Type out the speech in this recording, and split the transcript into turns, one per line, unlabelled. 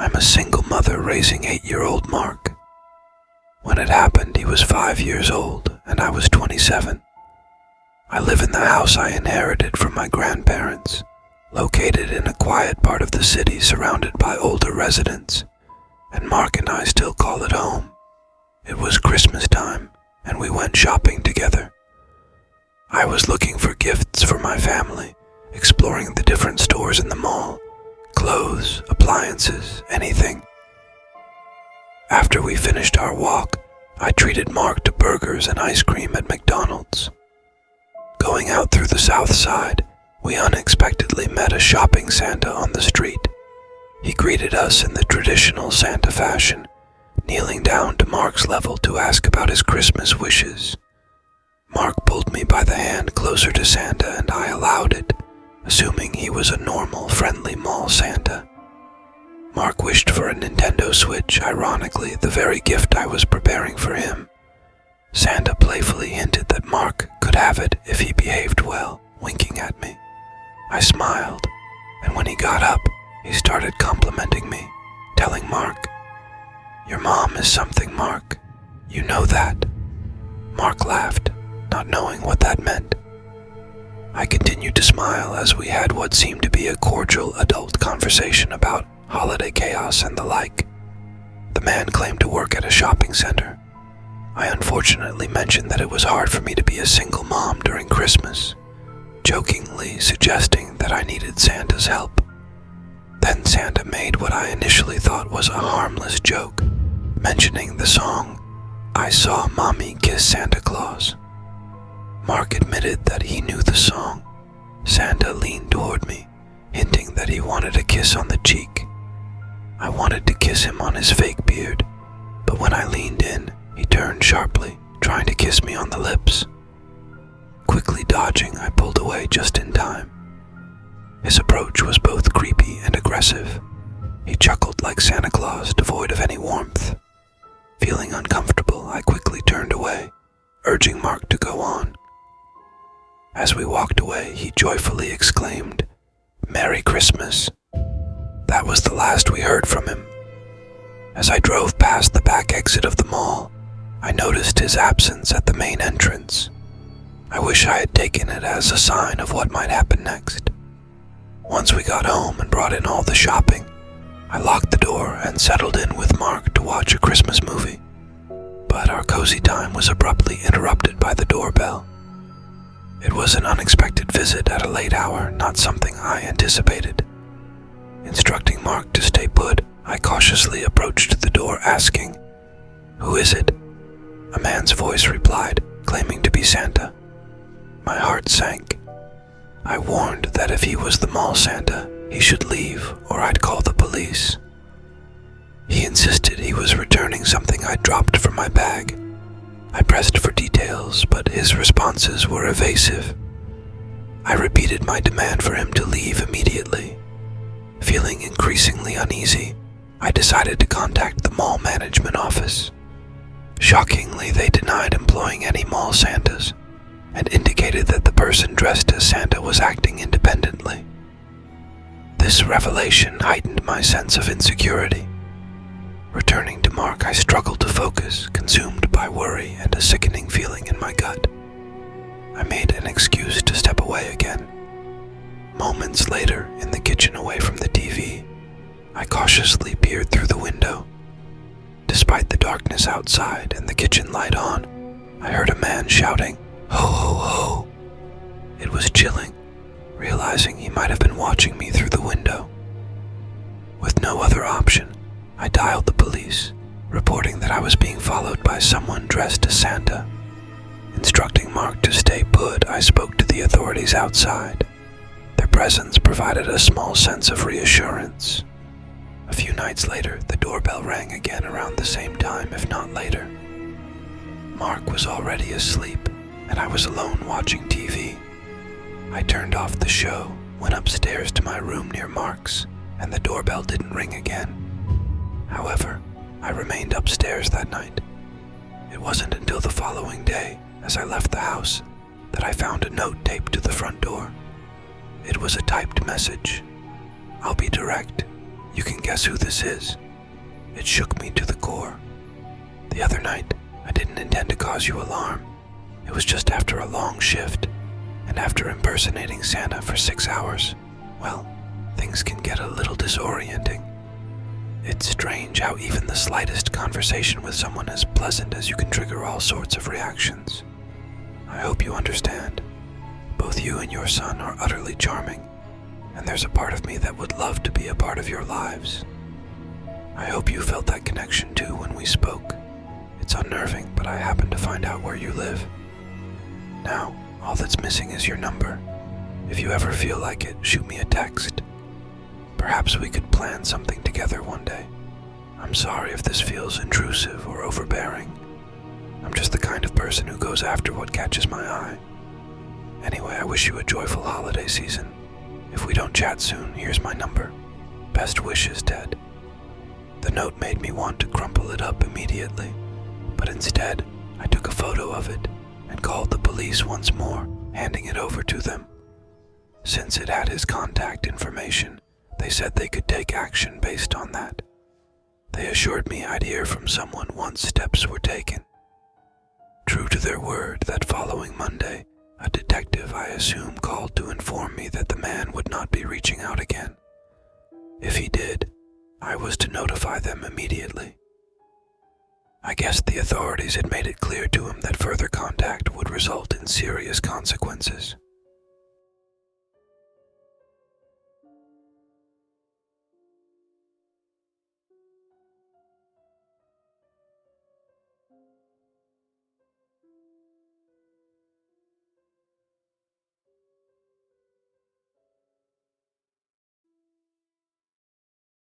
I'm a single mother raising 8-year-old Mark. When it happened, he was 5 years old and I was 27. I live in the house I inherited from my grandparents, located in a quiet part of the city surrounded by older residents, and Mark and I still call it home. It was Christmas time, and we went shopping together. I was looking for gifts for my family, exploring the different stores in the mall, clothes, appliances, anything. After we finished our walk, I treated Mark to burgers and ice cream at McDonald's. Going out through the south side, we unexpectedly met a shopping Santa on the street. He greeted us in the traditional Santa fashion, kneeling down to Mark's level to ask about his Christmas wishes. Mark pulled me by the hand closer to Santa and I allowed it, assuming he was a normal, friendly mall Santa. Mark wished for a Nintendo Switch, ironically the very gift I was preparing for him. Santa playfully hinted that Mark could have it if he behaved well, winking at me. I smiled, and when he got up, he started complimenting me, telling Mark, "Your mom is something, Mark. You know that." Mark laughed, not knowing what that meant. I continued to smile as we had what seemed to be a cordial adult conversation about holiday chaos and the like. The man claimed to work at a shopping center. I unfortunately mentioned that it was hard for me to be a single mom during Christmas, jokingly suggesting that I needed Santa's help. Then Santa made what I initially thought was a harmless joke, mentioning the song, "I Saw Mommy Kiss Santa Claus." Mark admitted that he knew the song. Santa leaned toward me, hinting that he wanted a kiss on the cheek. I wanted to kiss him on his fake beard, but when I leaned in, he turned sharply, trying to kiss me on the lips. Quickly dodging, I pulled away just in time. His approach was both creepy and aggressive. He chuckled like Santa Claus, devoid of any warmth. Feeling uncomfortable, I quickly turned away, urging Mark to go on. As we walked away, he joyfully exclaimed, "Merry Christmas." That was the last we heard from him. As I drove past the back exit of the mall, I noticed his absence at the main entrance. I wish I had taken it as a sign of what might happen next. Once we got home and brought in all the shopping, I locked the door and settled in with Mark to watch a Christmas movie. But our cozy time was abruptly interrupted by the doorbell. It was an unexpected visit at a late hour, not something I anticipated. Instructing Mark to stay put, I cautiously approached the door asking, "Who is it?" A man's voice replied, claiming to be Santa. My heart sank. I warned that if he was the mall Santa, he should leave or I'd call the police. He insisted he was returning something I dropped from my bag. I pressed for details, but his responses were evasive. I repeated my demand for him to leave immediately. Feeling increasingly uneasy, I decided to contact the mall management office. Shockingly, they denied employing any mall Santas and indicated that the person dressed as Santa was acting independently. This revelation heightened my sense of insecurity. Returning to Mark, I struggled to focus, consumed by worry and a sickening feeling in my gut. I made an excuse to step away again. Moments later, in the kitchen away from the TV, I cautiously peered through the window. Despite the darkness outside and the kitchen light on, I heard a man shouting, "Ho, ho, ho!" It was chilling, realizing he might have been watching me through the window. With no other option, I dialed the police, reporting that I was being followed by someone dressed as Santa. Instructing Mark to stay put, I spoke to the authorities outside. Their presence provided a small sense of reassurance. A few nights later, the doorbell rang again around the same time, if not later. Mark was already asleep, and I was alone watching TV. I turned off the show, went upstairs to my room near Mark's, and the doorbell didn't ring again. However, I remained upstairs that night. It wasn't until the following day, as I left the house, that I found a note taped to the front door. It was a typed message. "I'll be direct. You can guess who this is. It shook me to the core. The other night, I didn't intend to cause you alarm. It was just after a long shift, and after impersonating Santa for 6 hours, well, things can get a little disorienting. It's strange how even the slightest conversation with someone as pleasant as you can trigger all sorts of reactions. I hope you understand. Both you and your son are utterly charming, and there's a part of me that would love to be a part of your lives. I hope you felt that connection too when we spoke. It's unnerving, but I happen to find out where you live. Now, all that's missing is your number. If you ever feel like it, shoot me a text. Perhaps we could plan something together one day. I'm sorry if this feels intrusive or overbearing. I'm just the kind of person who goes after what catches my eye. Anyway, I wish you a joyful holiday season. If we don't chat soon, here's my number. Best wishes, Ted. The note made me want to crumple it up immediately, but instead, I took a photo of it and called the police once more, handing it over to them. Since it had his contact information, they said they could take action based on that. They assured me I'd hear from someone once steps were taken. True to their word, that following Monday, a detective I assume called to inform me that the man would not be reaching out again. If he did, I was to notify them immediately. I guessed the authorities had made it clear to him that further contact would result in serious consequences.